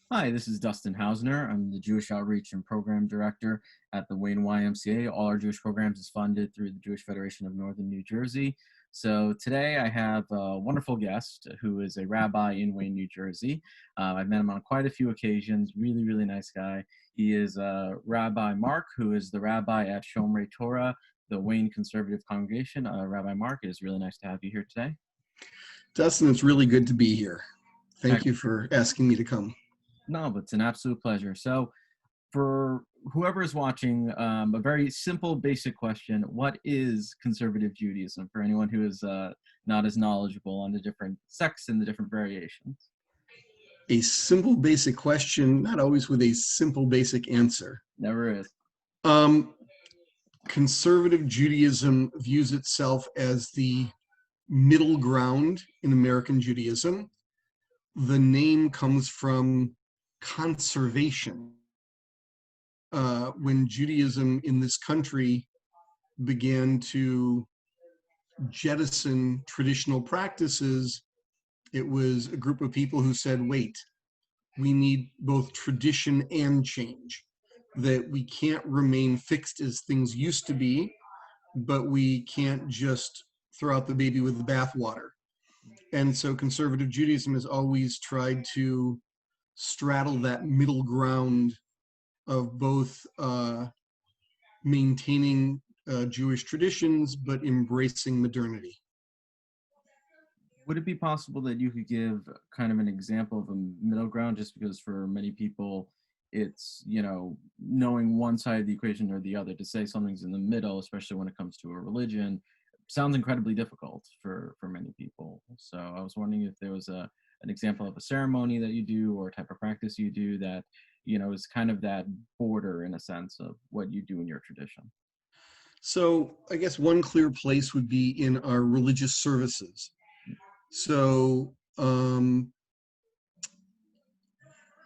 Hi, this is Dustin Hausner. I'm the Jewish Outreach and Program Director at the Wayne YMCA. All our Jewish programs is funded through the Jewish Federation of Northern New Jersey. So today I have a wonderful guest who is a rabbi in Wayne, New Jersey. I've met him on quite a few occasions. Really, really nice guy. He is Rabbi Mark, who is the rabbi at Shomrei Torah, the Wayne Conservative Congregation. Rabbi Mark, it is really nice to have you here today. Dustin, it's really good to be here. Thank you for asking me to come. No, but it's an absolute pleasure. So for whoever is watching, a very simple, basic question. What is conservative Judaism for anyone who is not as knowledgeable on the different sects and the different variations? A simple, basic question, not always with a simple, basic answer. Never is. Conservative Judaism views itself as the middle ground in American Judaism. The name comes from conservation. When Judaism in this country began to jettison traditional practices, it was a group of people who said, wait, we need both tradition and change, that we can't remain fixed as things used to be, but we can't just throw out the baby with the bathwater. And so conservative Judaism has always tried to straddle that middle ground of both maintaining Jewish traditions, but embracing modernity. Would it be possible that you could give kind of an example of a middle ground, just because for many people, it's, knowing one side of the equation or the other, to say something's in the middle, especially when it comes to a religion, sounds incredibly difficult for many people. So I was wondering if there was an example of a ceremony that you do or a type of practice you do that, is kind of that border in a sense of what you do in your tradition. So I guess one clear place would be in our religious services. So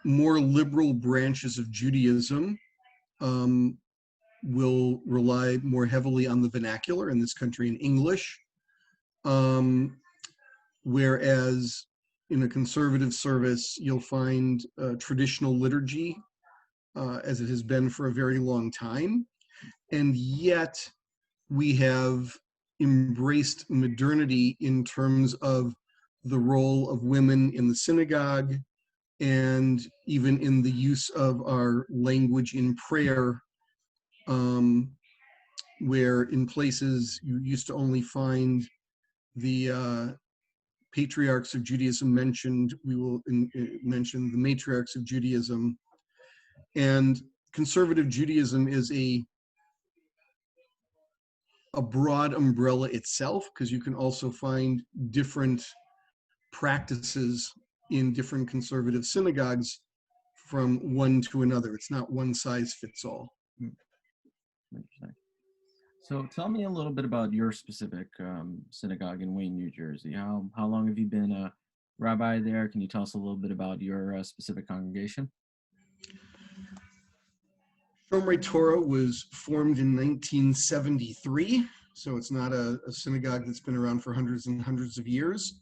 more liberal branches of Judaism will rely more heavily on the vernacular, in this country in English, whereas in a conservative service, you'll find traditional liturgy as it has been for a very long time. And yet we have embraced modernity in terms of the role of women in the synagogue and even in the use of our language in prayer, where in places you used to only find the patriarchs of Judaism mentioned, we will mention the matriarchs of Judaism. And conservative Judaism is a broad umbrella itself, because you can also find different practices in different conservative synagogues from one to another. It's not one size fits all. Interesting. So tell me a little bit about your specific synagogue in Wayne, New Jersey. How long have you been a rabbi there? Can you tell us a little bit about your specific congregation? Shomrei Torah was formed in 1973, so it's not a synagogue that's been around for hundreds and hundreds of years.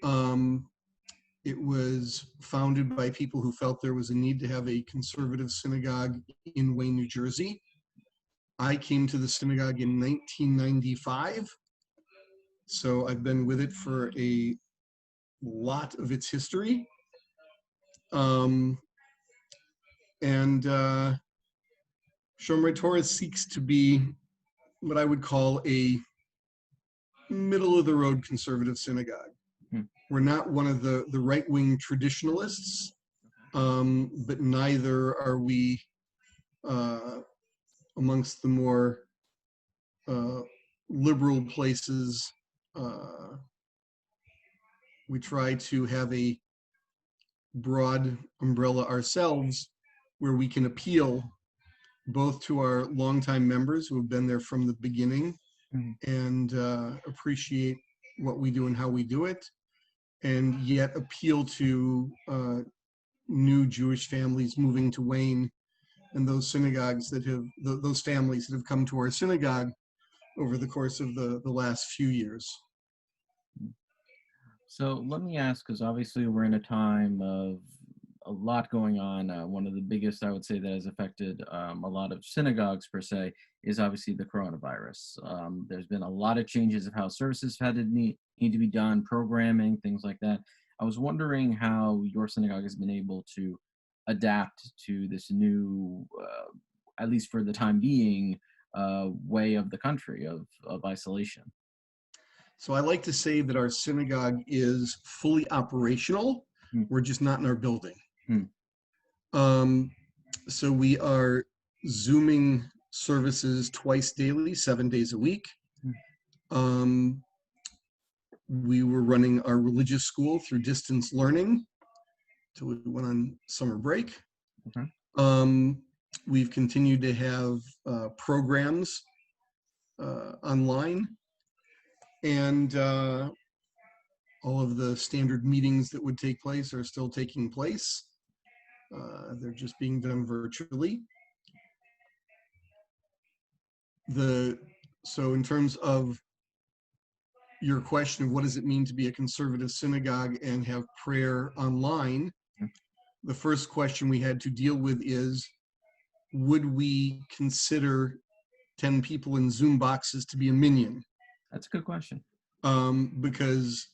It was founded by people who felt there was a need to have a conservative synagogue in Wayne, New Jersey. I came to the synagogue in 1995, so I've been with it for a lot of its history. And Shomrei Torah seeks to be what I would call a middle-of-the-road conservative synagogue. We're not one of the right-wing traditionalists, but neither are we amongst the more liberal places. We try to have a broad umbrella ourselves where we can appeal both to our longtime members who have been there from the beginning and appreciate what we do and how we do it, and yet appeal to new Jewish families moving to Wayne and those synagogues that have, those families that have come to our synagogue over the course of the last few years. So let me ask, because obviously we're in a time of a lot going on. One of the biggest, I would say, that has affected a lot of synagogues per se is obviously the coronavirus. There's been a lot of changes of how services had to need to be done, programming, things like that. I was wondering how your synagogue has been able to adapt to this new, at least for the time being, way of the country of isolation. So I like to say that our synagogue is fully operational. Hmm. We're just not in our building. Hmm. So we are Zooming services twice daily, 7 days a week. We were running our religious school through distance learning till we went on summer break. Okay. We've continued to have programs online, and all of the standard meetings that would take place are still taking place. They're just being done virtually. So in terms of your question of what does it mean to be a conservative synagogue and have prayer online, the first question we had to deal with is, would we consider 10 people in Zoom boxes to be a minyan? That's a good question. Because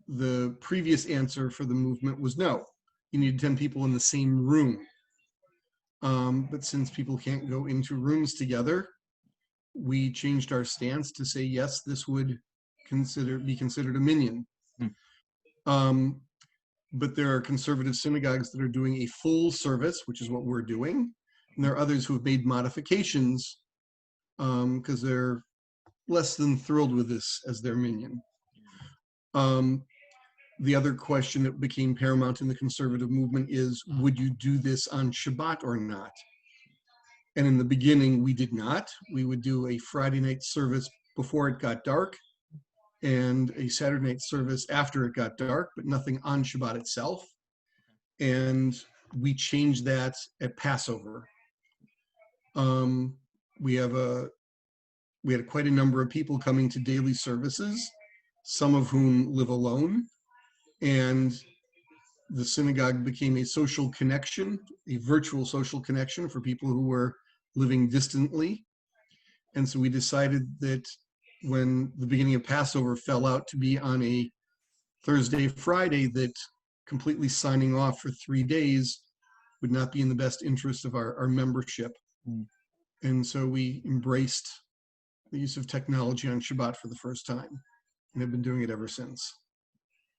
the previous answer for the movement was no. You need 10 people in the same room. But since people can't go into rooms together, we changed our stance to say, yes, this would be considered a minyan. But there are conservative synagogues that are doing a full service, which is what we're doing. And there are others who have made modifications because they're less than thrilled with this as their minyan. The other question that became paramount in the conservative movement is, would you do this on Shabbat or not? And in the beginning, we did not. We would do a Friday night service before it got dark and a Saturday night service after it got dark, but nothing on Shabbat itself. And we changed that at Passover. We had quite a number of people coming to daily services, some of whom live alone. And the synagogue became a social connection, a virtual social connection for people who were living distantly. And so we decided that when the beginning of Passover fell out to be on a Thursday, Friday, that completely signing off for 3 days would not be in the best interest of our membership. And so we embraced the use of technology on Shabbat for the first time and have been doing it ever since.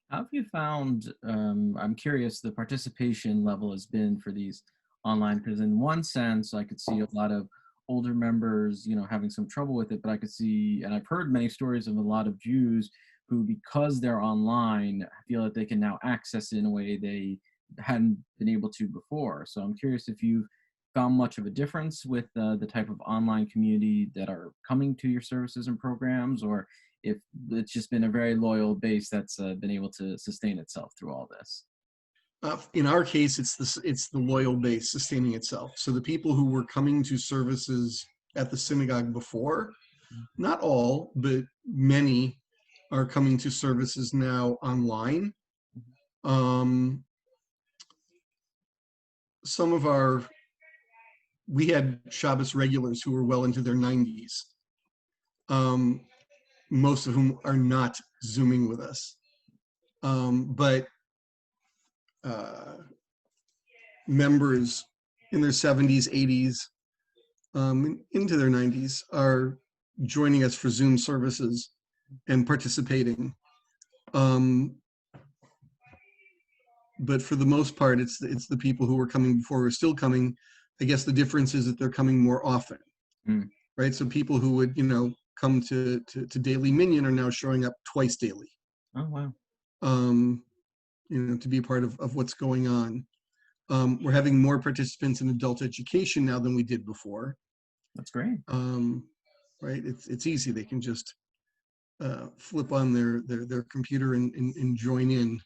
How have you found, I'm curious, the participation level has been for these online? Because in one sense, I could see a lot of older members, having some trouble with it, but I could see, and I've heard many stories of a lot of Jews who, because they're online, feel that they can now access it in a way they hadn't been able to before. So I'm curious if you've found much of a difference with the type of online community that are coming to your services and programs, or if it's just been a very loyal base that's been able to sustain itself through all this. In our case, it's the loyal base sustaining itself. So the people who were coming to services at the synagogue before, not all, but many are coming to services now online. We had Shabbos regulars who were well into their 90s, most of whom are not Zooming with us. But members in their 70s, 80s, into their 90s are joining us for Zoom services and participating. But for the most part, it's the people who were coming before who are still coming. I guess the difference is that they're coming more often, right? So people who would, come to daily minyan are now showing up twice daily. Oh, wow. To be a part of what's going on. We're having more participants in adult education now than we did before. That's great. Right? It's easy. They can just flip on their computer and join in.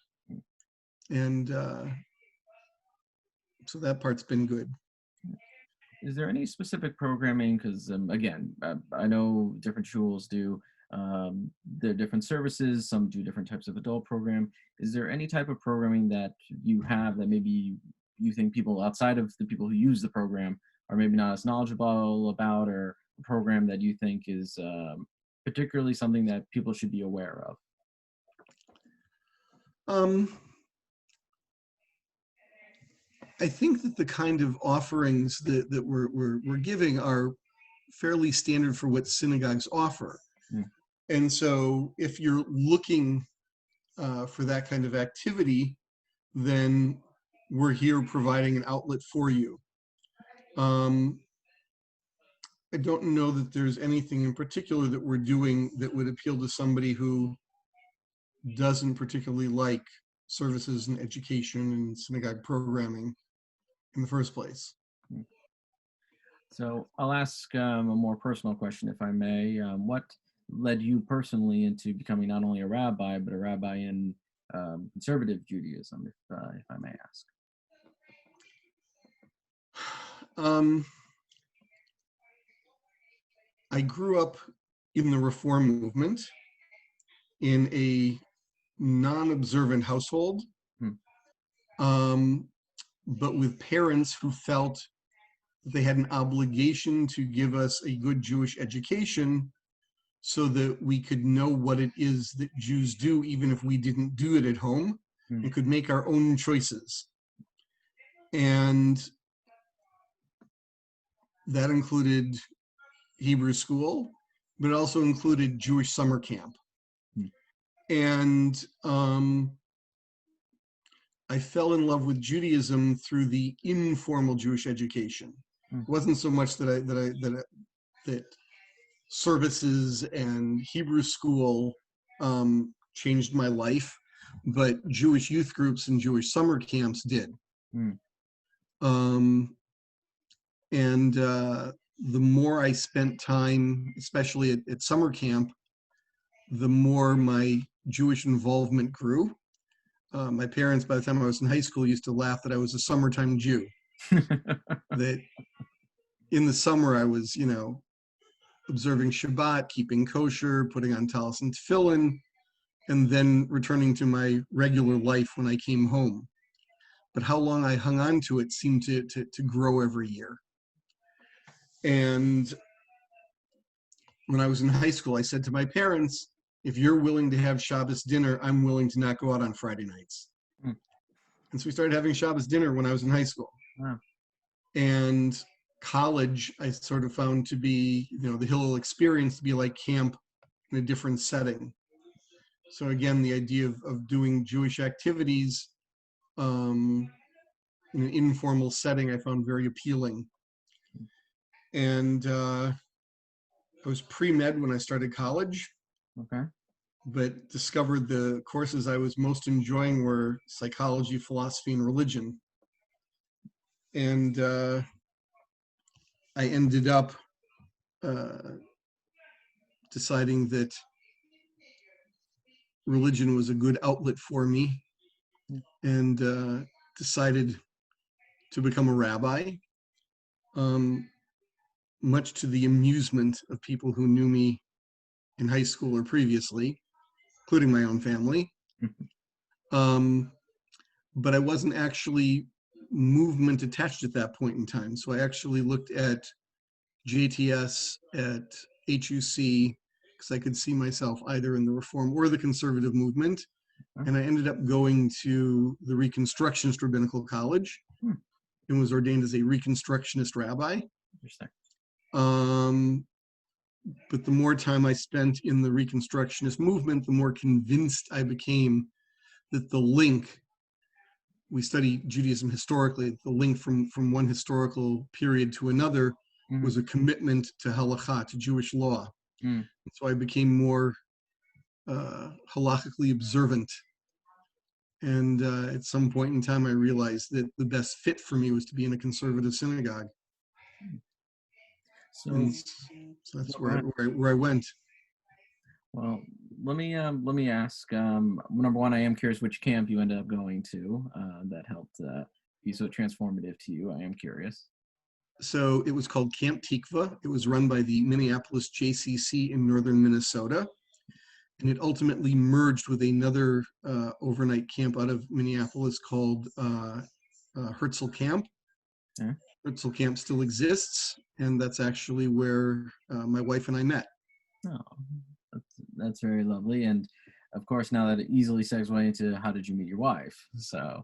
And so that part's been good. Is there any specific programming? Because again, I know different shuls do their different services. Some do different types of adult program. Is there any type of programming that you have that maybe you think people outside of the people who use the program are maybe not as knowledgeable about, or a program that you think is particularly something that people should be aware of? I think that the kind of offerings that we're giving are fairly standard for what synagogues offer. And so if you're looking for that kind of activity, then we're here providing an outlet for you. I don't know that there's anything in particular that we're doing that would appeal to somebody who doesn't particularly like services and education and synagogue programming in the first place. So I'll ask a more personal question, if I may. What led you personally into becoming not only a rabbi, but a rabbi in Conservative Judaism, if I may ask? I grew up in the Reform movement in a non-observant household, but with parents who felt that they had an obligation to give us a good Jewish education so that we could know what it is that Jews do, even if we didn't do it at home, and could make our own choices. And that included Hebrew school, but it also included Jewish summer camp. And I fell in love with Judaism through the informal Jewish education. It wasn't so much that services and Hebrew school changed my life, but Jewish youth groups and Jewish summer camps did. And the more I spent time, especially at summer camp, the more my Jewish involvement grew. My parents, by the time I was in high school, used to laugh that I was a summertime Jew. That in the summer I was, observing Shabbat, keeping kosher, putting on talis and tefillin, and then returning to my regular life when I came home. But how long I hung on to it seemed to grow every year. And when I was in high school, I said to my parents, if you're willing to have Shabbos dinner, I'm willing to not go out on Friday nights. And so we started having Shabbos dinner when I was in high school. Wow. And college, I sort of found to be, the Hillel experience to be like camp in a different setting. So again, the idea of doing Jewish activities in an informal setting, I found very appealing. And I was pre-med when I started college. Okay. But discovered the courses I was most enjoying were psychology, philosophy, and religion. And I ended up deciding that religion was a good outlet for me, and decided to become a rabbi, much to the amusement of people who knew me in high school or previously, including my own family. But I wasn't actually movement attached at that point in time. So I actually looked at JTS, at HUC, because I could see myself either in the Reform or the Conservative movement. And I ended up going to the Reconstructionist Rabbinical College and was ordained as a Reconstructionist rabbi. Interesting. But the more time I spent in the Reconstructionist movement, the more convinced I became that the link, we study Judaism historically, the link from one historical period to another was a commitment to halakha, to Jewish law. So I became more halakhically observant. And at some point in time, I realized that the best fit for me was to be in a conservative synagogue. So that's where I went. Well, let me ask. Number one, I am curious which camp you ended up going to that helped be so transformative to you. I am curious. So it was called Camp Tikvah. It was run by the Minneapolis JCC in northern Minnesota, and it ultimately merged with another overnight camp out of Minneapolis called Herzl Camp. Yeah. Herzl Camp still exists, and that's actually where my wife and I met. Oh, that's very lovely. And of course, now that it easily segues into how did you meet your wife? So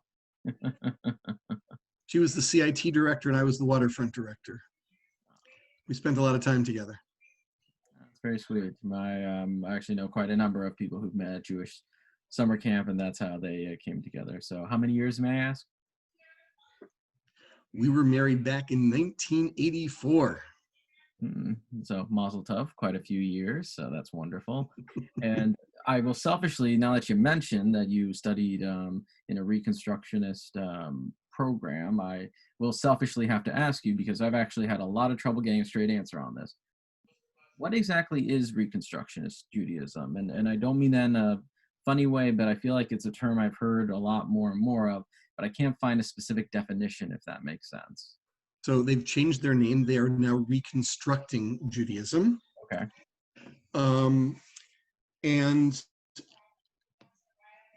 She was the CIT director, and I was the waterfront director. We spent a lot of time together. that's very sweet. I actually know quite a number of people who've met at Jewish summer camp, and that's how they came together. So how many years, may I ask? We were married back in 1984. So Mazel Tov, quite a few years, so that's wonderful. And I will selfishly, now that you mentioned that you studied in a Reconstructionist program, I will selfishly have to ask you, because I've actually had a lot of trouble getting a straight answer on this. What exactly is Reconstructionist Judaism? And I don't mean that in a funny way, but I feel like it's a term I've heard a lot more and more of, but I can't find a specific definition, if that makes sense. So they've changed their name. They are now Reconstructing Judaism. Okay. And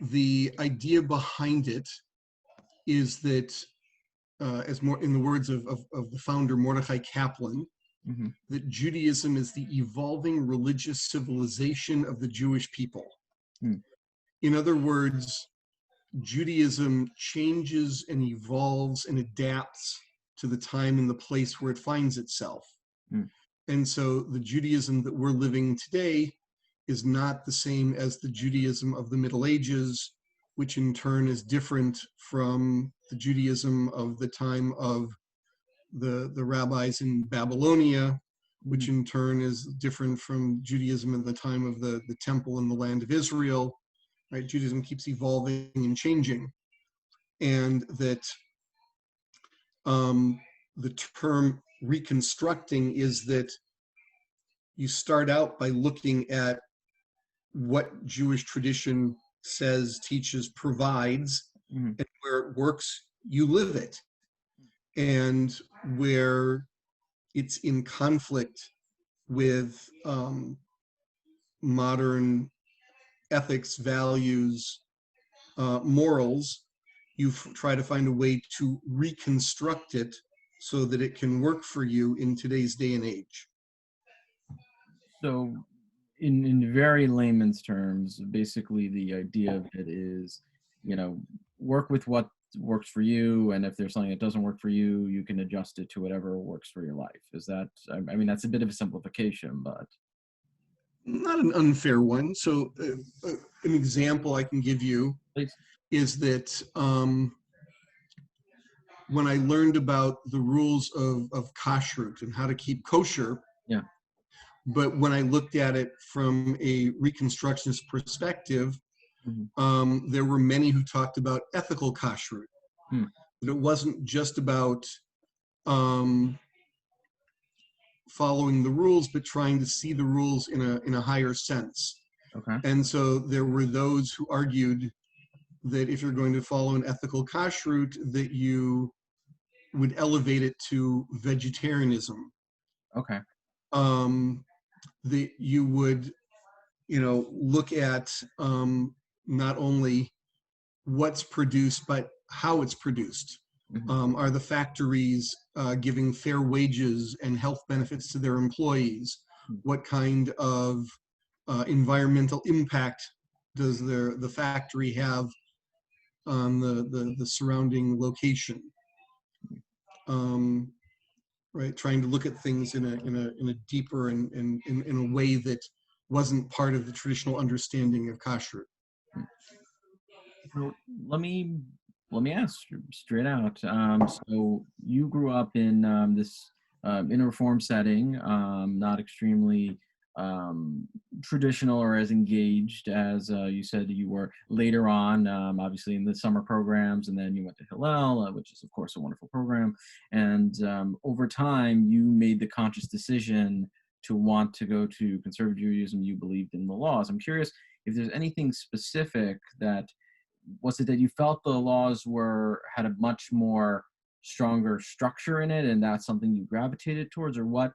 the idea behind it is that, as more in the words of the founder Mordechai Kaplan, that Judaism is the evolving religious civilization of the Jewish people. In other words, Judaism changes and evolves and adapts to the time and the place where it finds itself. And so the Judaism that we're living today is not the same as the Judaism of the Middle Ages, which in turn is different from the Judaism of the time of the rabbis in Babylonia, which in turn is different from Judaism in the time of the temple in the land of Israel. Right? Judaism keeps evolving and changing. And that the term reconstructing is that you start out by looking at what Jewish tradition says, teaches, provides, and where it works, you live it. And where it's in conflict with modern ethics, values, morals, you try to find a way to reconstruct it so that it can work for you in today's day and age. So in very layman's terms, basically the idea of it is, work with what works for you, and if there's something that doesn't work for you, you can adjust it to whatever works for your life. Is that, I mean, that's a bit of a simplification, but... Not an unfair one. So an example I can give you Please. Is that when I learned about the rules of kashrut and how to keep kosher, but when I looked at it from a Reconstructionist perspective, there were many who talked about Ethicalkashrut. That it wasn't just about following the rules, but trying to see the rules in a higher sense. Okay. And so there were those who argued that if you're going to follow an Ethicalkashrut, that you would elevate it to vegetarianism. Okay. That you would, look at not only what's produced, but how it's produced. Are the factories giving fair wages and health benefits to their employees? What kind of environmental impact does the factory have on the surrounding location? Right, trying to look at things in a deeper and in a way that wasn't part of the traditional understanding of kashrut. So let me ask straight out. So you grew up in this in a reform setting, not extremely traditional or as engaged as you said you were later on, obviously in the summer programs, and then you went to Hillel, which is of course a wonderful program. And over time, you made the conscious decision to want to go to Conservative Judaism. You believed in the laws. I'm curious if there's anything specific that, was it that you felt the laws had a much more stronger structure in it, and that's something you gravitated towards, or what?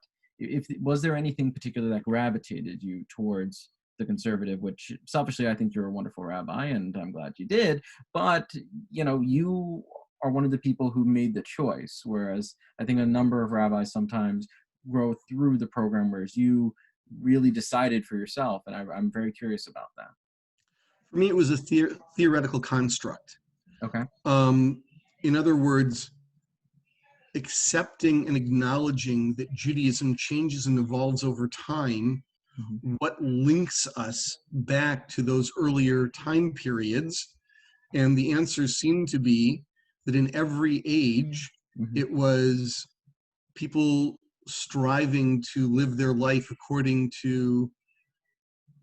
Was there anything particular that gravitated you towards the conservative? Which selfishly, I think you're a wonderful rabbi, and I'm glad you did. But you are one of the people who made the choice, whereas I think a number of rabbis sometimes grow through the program, whereas you really decided for yourself, and I'm very curious about that. For me, it was a theoretical construct. Okay. In other words, accepting and acknowledging that Judaism changes and evolves over time, what links us back to those earlier time periods? And the answers seem to be that in every age, it was people striving to live their life according to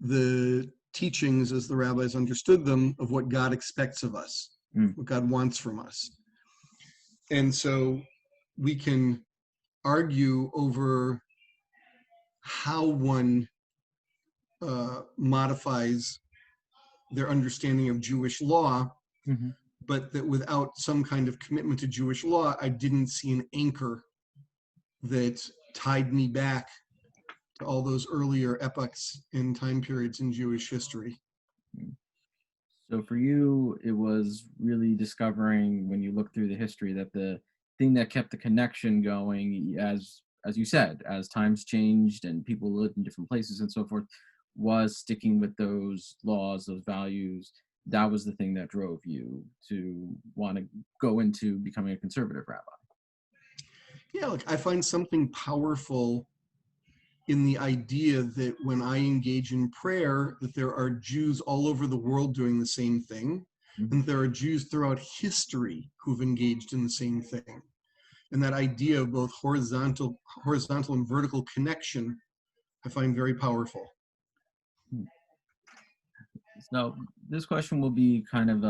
the teachings, as the rabbis understood them, of what God expects of us, what God wants from us. And so we can argue over how one modifies their understanding of Jewish law, but that without some kind of commitment to Jewish law, I didn't see an anchor that tied me back to all those earlier epochs and time periods in Jewish history. So for you, it was really discovering, when you look through the history, that the thing that kept the connection going, as you said, as times changed and people lived in different places and so forth, was sticking with those laws, those values. That was the thing that drove you to want to go into becoming a conservative rabbi. Yeah, like I find something powerful in the idea that when I engage in prayer, that there are Jews all over the world doing the same thing, and there are Jews throughout history who've engaged in the same thing. And that idea of both horizontal and vertical connection, I find very powerful. So this question will be kind of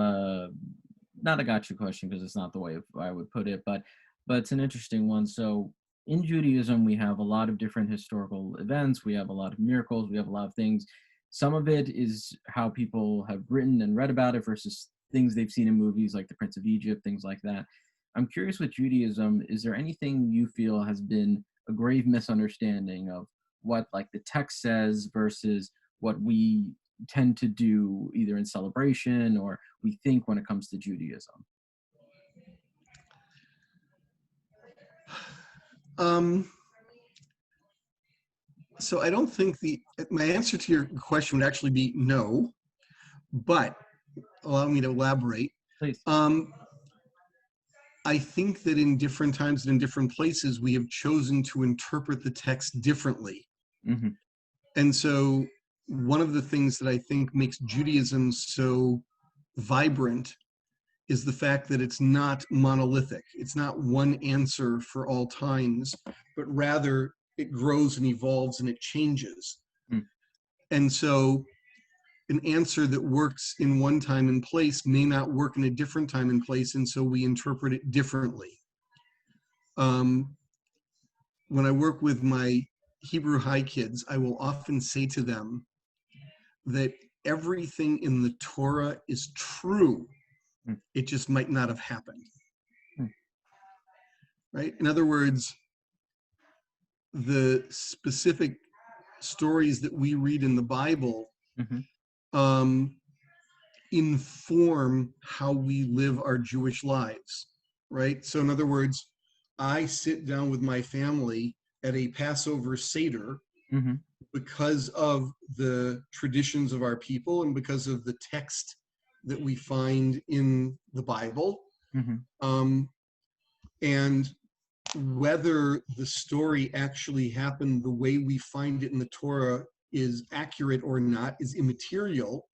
not a gotcha question, because it's not the way I would put it, but it's an interesting one. So in Judaism, we have a lot of different historical events. We have a lot of miracles. We have a lot of things. Some of it is how people have written and read about it versus things they've seen in movies like The Prince of Egypt, things like that. I'm curious, with Judaism, is there anything you feel has been a grave misunderstanding of what like the text says versus what we tend to do either in celebration or we think when it comes to Judaism? So I don't think my answer to your question would actually be no, but allow me to elaborate. Please. I think that in different times and in different places, we have chosen to interpret the text differently. And so one of the things that I think makes Judaism so vibrant is the fact that it's not monolithic. It's not one answer for all times, but rather it grows and evolves and it changes. And so an answer that works in one time and place may not work in a different time and place, and so we interpret it differently. When I work with my Hebrew High kids, I will often say to them that everything in the Torah is true. It just might not have happened. Right? In other words, the specific stories that we read in the Bible inform how we live our Jewish lives, right? So in other words, I sit down with my family at a Passover Seder because of the traditions of our people and because of the text that we find in the Bible. And whether the story actually happened the way we find it in the Torah is accurate or not is immaterial,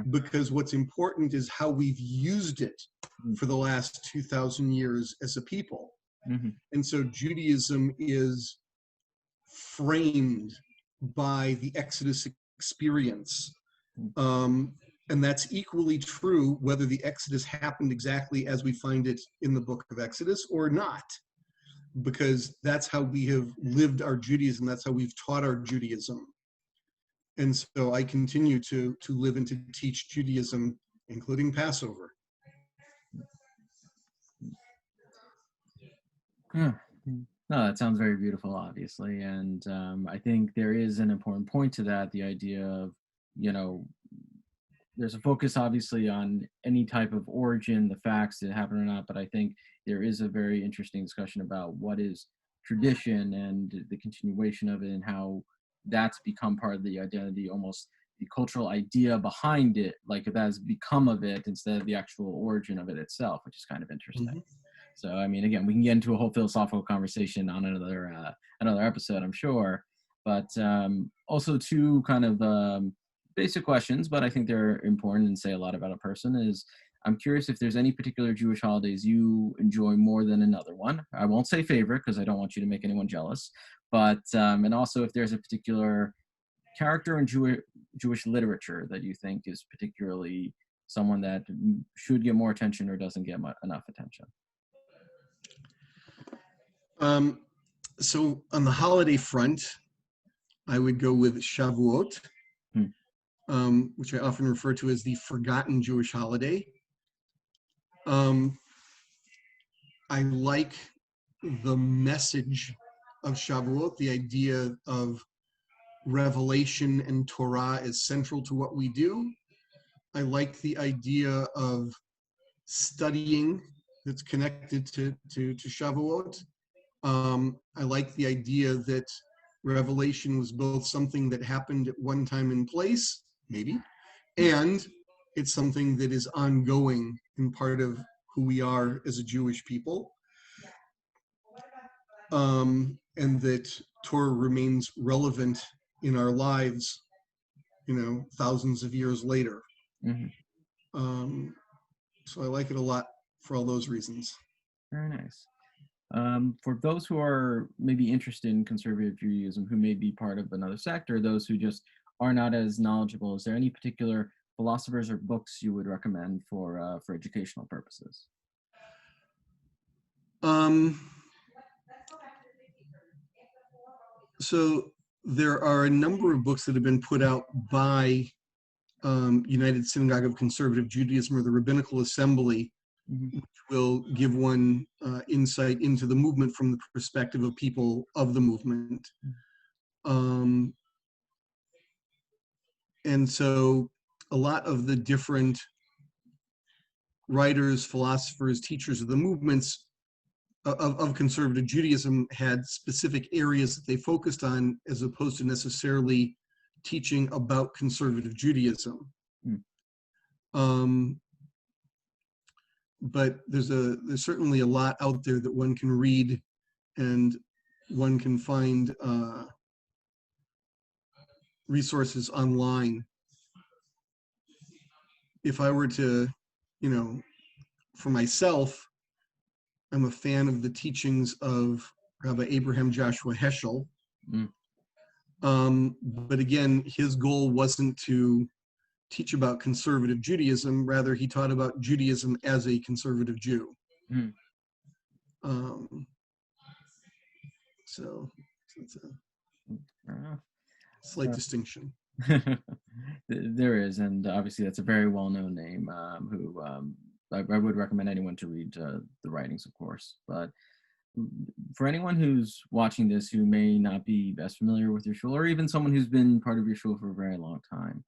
because what's important is how we've used it for the last 2,000 years as a people. And so Judaism is framed by the Exodus experience. And that's equally true whether the Exodus happened exactly as we find it in the book of Exodus or not, because that's how we have lived our Judaism. That's how we've taught our Judaism. And so I continue to live and to teach Judaism, including Passover. No, that sounds very beautiful, obviously. And I think there is an important point to that, the idea of, there's a focus obviously on any type of origin, the facts that happen or not, but I think there is a very interesting discussion about what is tradition and the continuation of it and how that's become part of the identity, almost the cultural idea behind it, like that has become of it instead of the actual origin of it itself, which is kind of interesting. Mm-hmm. So, I mean, again, we can get into a whole philosophical conversation on another episode, I'm sure. But also two kind of basic questions, but I think they're important and say a lot about a person. Is I'm curious if there's any particular Jewish holidays you enjoy more than another one. I won't say favorite because I don't want you to make anyone jealous. But and also if there's a particular character in Jewish literature that you think is particularly someone that should get more attention or doesn't get enough attention. So on the holiday front, I would go with Shavuot, which I often refer to as the forgotten Jewish holiday. I like the message of Shavuot, the idea of revelation and Torah is central to what we do. I like the idea of studying that's connected to Shavuot. I like the idea that revelation was both something that happened at one time and place, maybe, and it's something that is ongoing and part of who we are as a Jewish people. And that Torah remains relevant in our lives, thousands of years later. Mm-hmm. So I like it a lot for all those reasons. Very nice. For those who are maybe interested in conservative Judaism, who may be part of another sect, or those who just are not as knowledgeable, is there any particular philosophers or books you would recommend for educational purposes? So there are a number of books that have been put out by United Synagogue of Conservative Judaism, or the Rabbinical Assembly, which will give one insight into the movement from the perspective of people of the movement. And so a lot of the different writers, philosophers, teachers of the movements of conservative Judaism had specific areas that they focused on, as opposed to necessarily teaching about conservative Judaism. But there's certainly a lot out there that one can read, and one can find resources online. If I were to, for myself, I'm a fan of the teachings of Rabbi Abraham Joshua Heschel. But again, his goal wasn't to teach about conservative Judaism. Rather, he taught about Judaism as a conservative Jew. So it's a slight distinction. There is, and obviously that's a very well-known name who I would recommend anyone to read the writings, of course. But for anyone who's watching this who may not be as familiar with your shul, or even someone who's been part of your shul for a very long time,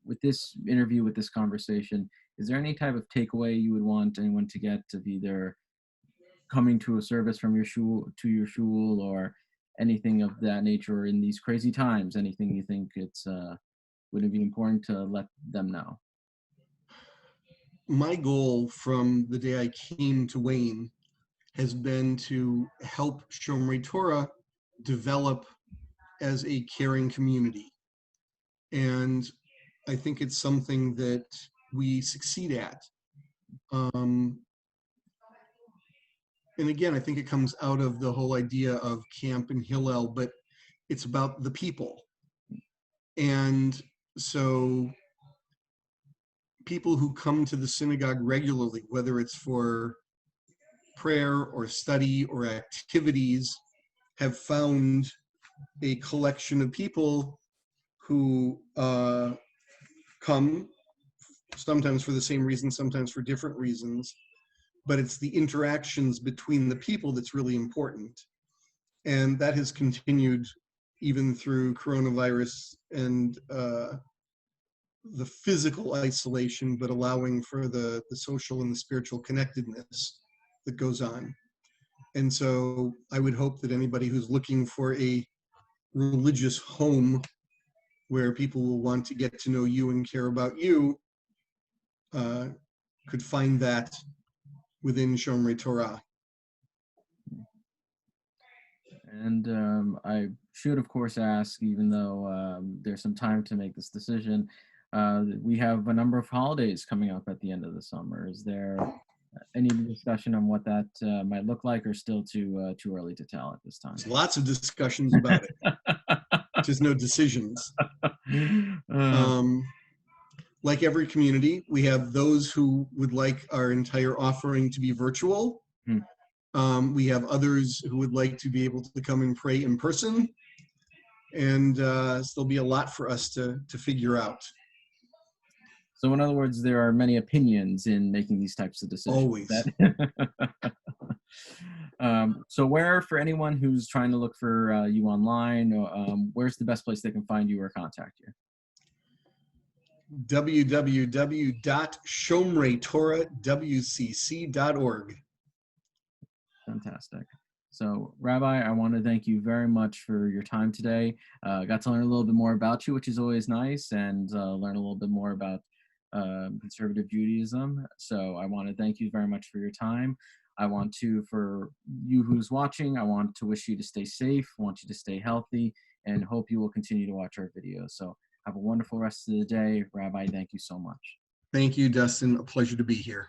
with this interview, with this conversation, is there any type of takeaway you would want anyone to get of either coming to a service from your shul to your shul, or anything of that nature in these crazy times? Anything you think would it be important to let them know? My goal from the day I came to Wayne has been to help Shomrei Torah develop as a caring community. And I think it's something that we succeed at. And again, I think it comes out of the whole idea of Camp and Hillel, but it's about the people. And so people who come to the synagogue regularly, whether it's for prayer or study or activities, have found a collection of people who come sometimes for the same reason, sometimes for different reasons, but it's the interactions between the people that's really important. And that has continued even through coronavirus and the physical isolation, but allowing for the social and the spiritual connectedness that goes on. And so I would hope that anybody who's looking for a religious home where people will want to get to know you and care about you could find that within Shomrei Torah. And I should, of course, ask, even though there's some time to make this decision, we have a number of holidays coming up at the end of the summer. Is there any discussion on what that might look like, or still too early to tell at this time? There's lots of discussions about it, just no decisions. Like every community, we have those who would like our entire offering to be virtual. We have others who would like to be able to come and pray in person. And so there'll be a lot for us to figure out. So in other words, there are many opinions in making these types of decisions. Always. So where, for anyone who's trying to look for you online, where's the best place they can find you or contact you? www.shomreitorahwcc.org. Fantastic. So, Rabbi, I want to thank you very much for your time today. Got to learn a little bit more about you, which is always nice, and learn a little bit more about Conservative Judaism. So I want to thank you very much for your time. I want to, for you who's watching, I want to wish you to stay safe, want you to stay healthy, and hope you will continue to watch our videos. So have a wonderful rest of the day. Rabbi, thank you so much. Thank you, Dustin. A pleasure to be here.